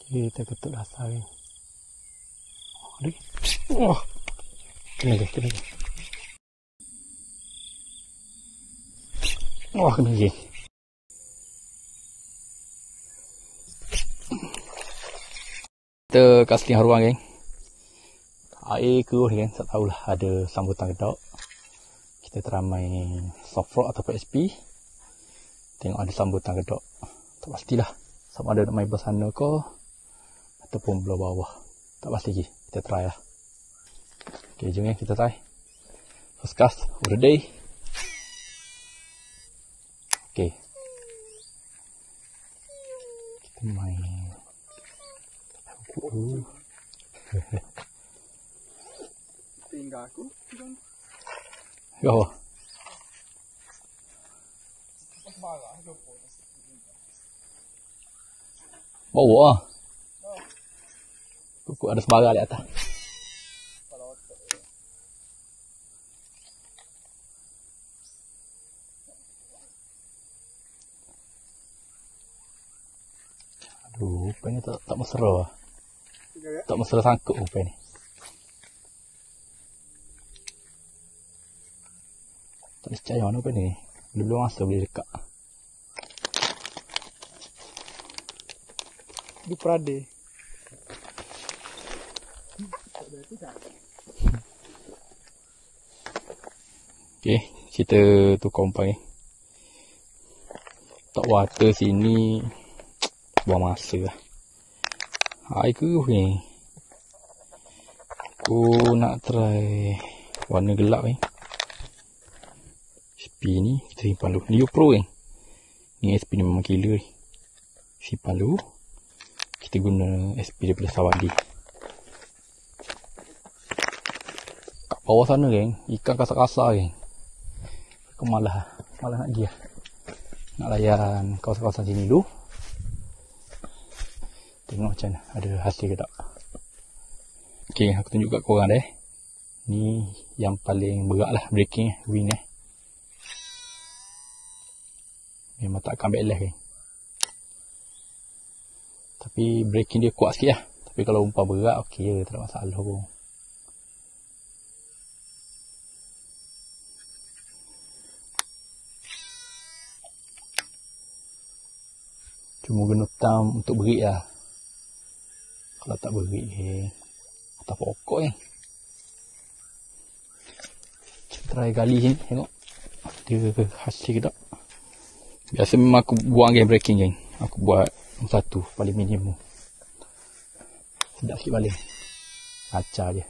Kita ketuk dasar ni. Aduh. Wah. Kena ke. Wah, kena ke. Kita kat seling haruang, geng. Air keruh ni, kan. Tak tahulah ada sambutan ke tak. Kita teramai soft rock ataupun SP. Tengok ada sambutan ke tak. Tak pastilah. Sama ada nak main belah sana ke ataupun belah bawah. Tak pasti lagi. Kita try lah. Okay, jom ya, kita try. First cast of the day. Okay. Kita main. Tinggal aku. Ya Allah. Bawa lah. Kukuk ada sebara di atas. Aduh, umpan ni tak mesra lah. Tak mesra sangkut umpan ni. Tak boleh percaya mana umpan ni. Belum masa boleh dekat. Di Prade. Okay, kita tukar umpan ni. Tak water sini buang masa lah. Air keruh ni. Aku nak try warna gelap ni. SP ni kita simpan dulu. Ni Pro ni. Ni SP ni memang killer ni. Simpan dulu. Kita guna SP daripada Sawadi. Kat bawah sana, geng, ikan kasar-kasar, geng. Aku malah nak dia. Nak layan kawasan-kawasan sini dulu. Tengok macam mana, ada hasil ke tak. Okay, aku tunjuk kat korang dah. Ni yang paling berat lah, breaking wing . Memang tak akan backlash, geng. Tapi breaking dia kuat sikit lah. Tapi kalau umpan berat, okey je, tak ada masalah pun. Cuma guna thumb untuk berik lah. Kalau tak berik, atas pokok ni. Kita try gali sini, tengok. Ada hasil ke tak. Biasa memang aku buang game breaking, geng. Aku buat satu paling minimum. Sedap sikit balik. Acah dia.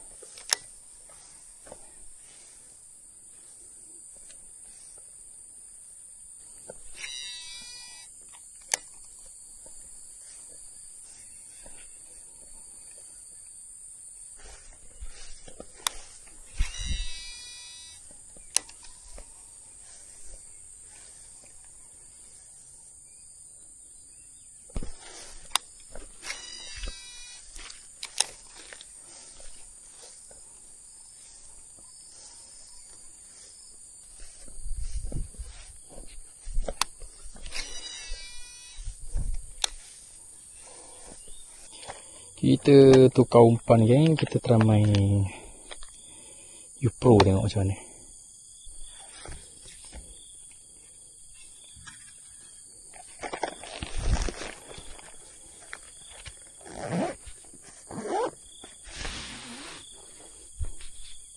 Kita tukar umpan, geng. Kita teramai U-Pro, tengok macam mana.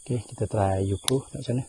Okay, kita try U-Pro, tengok macam mana.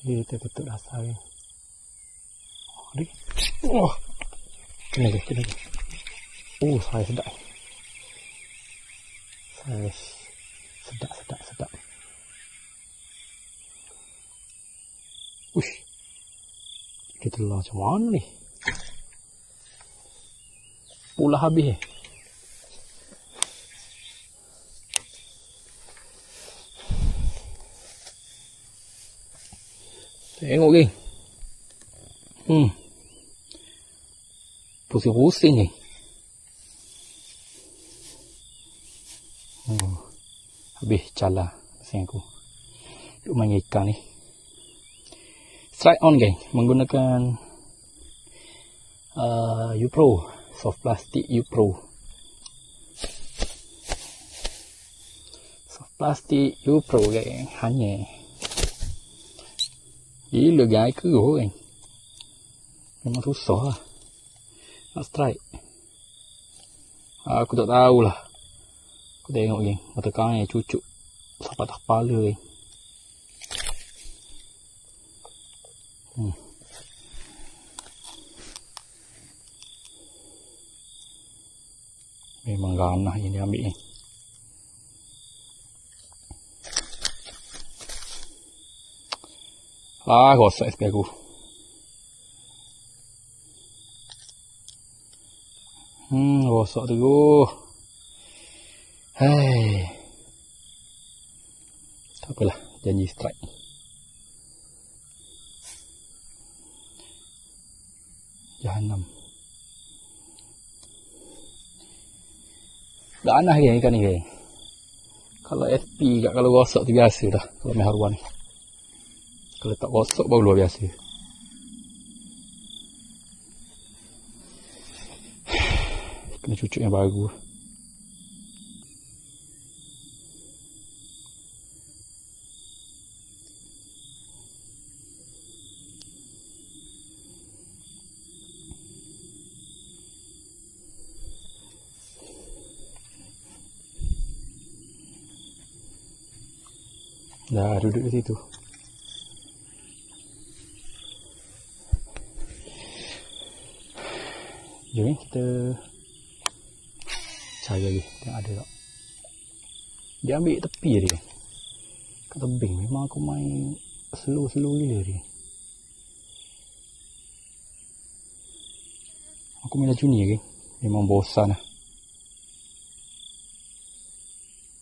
Kita tutup dasar ni. Oh, kena lagi. Oh, saya sedap. Saya sedap. Uish. Kita telah macam mana ni? Pula habis Tengok geng. Pusing-pusing ni. Habis cala pasang aku. Duk main ikan ni. Strike on geng. Menggunakan U-Pro. Soft plastic U-Pro. Soft plastic U-Pro geng. Hanya. Gila geng. Air keruh geng. Memang susah lah. Nak strike. Aku tak tahulah. Aku tengok geng. Mata kain cucuk. Sampai tak kepala geng. Memang ganah yang dia ambil ni. Rosak SP aku. Rosak tu. Hai. Tak apalah, janji strike. Jahanam. Ganah dia ikan ni geng. Kalau FP kat kalau rosak tu biasa dah. Kalau main haruan ni. Kalau tak rosak baru luar biasa. Kena cucuk yang baru. Dah duduk di situ. Jom kita cari lagi. Tengok ada tak. Dia ambil tepi dia. Kat tebing. Memang aku main slow gila dia. Aku main laju ni lagi. Memang bosan lah.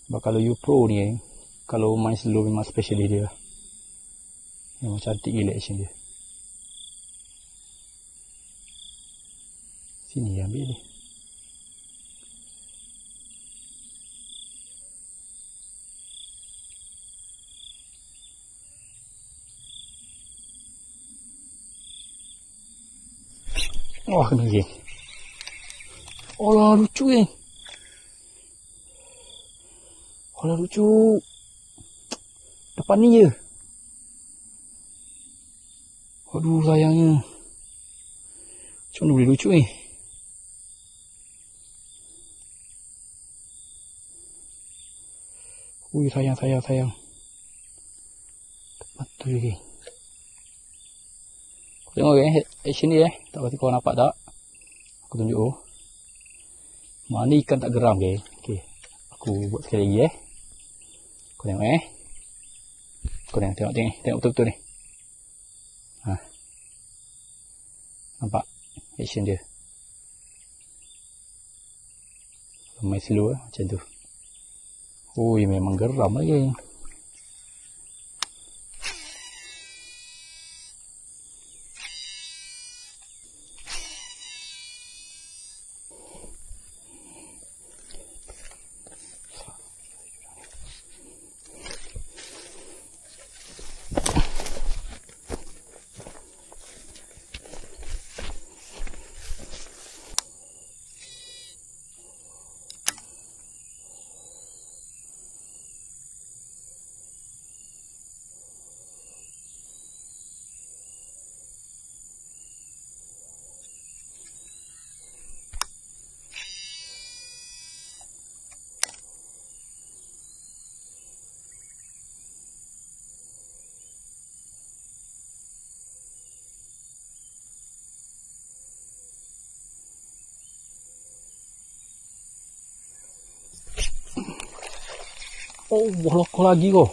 Sebab kalau U-Pro ni kalau main slow memang special dia. Memang cantik gila action dia. Sini ambil dia. Wah, kena geng. Alah, lucu geng. Alah, lucu. Depan ni je. Aduh, sayangnya. Macam mana boleh lucu ni? Ui, sayang. Depan tu je. Tengok action ni tak pasti kau nampak tak. Aku tunjuk mana ikan tak geram ke. Okay. Aku buat sekali lagi Kau tengok Kau tengok betul-betul ni. Nampak action dia. Main slow macam tu. Ui, memang geram lagi. Oh, lokal lagi kau.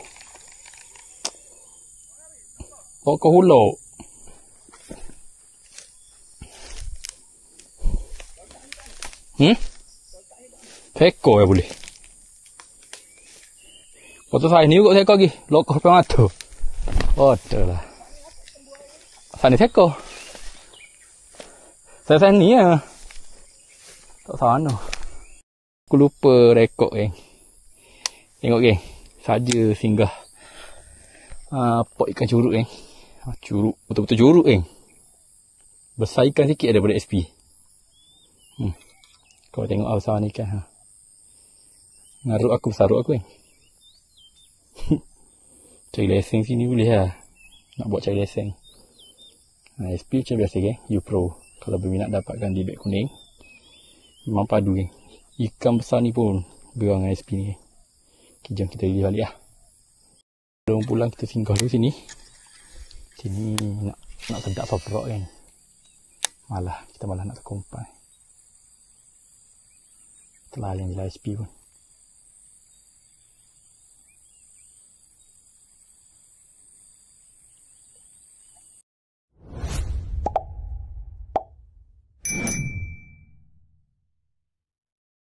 Lokal hulok. Seko ya boleh. Foto saya ni juga seko lagi. Lokal sampai mata. Betul lah. Sana seko. Saya ni ya. Tak sana. Aku lupa rekod Tengok geng. Saja singgah pot ikan curut Curut. Betul-betul curut Besar ikan sikit daripada SP. Kau tengok besar ni ikan. Ngarut aku besar aku Cari leseng sini boleh lah. Nak buat cari leseng. SP macam biasa U-Pro. Kalau berminat dapatkan di beg kuning. Memang padu Ikan besar ni pun gerang dengan SP ni. Okay, jom kita lihat balik lah. Sebelum pulang kita singgah dulu sini. Sini nak sedap soft rock kita malah nak terkompai. Telah yang jelas SP pun.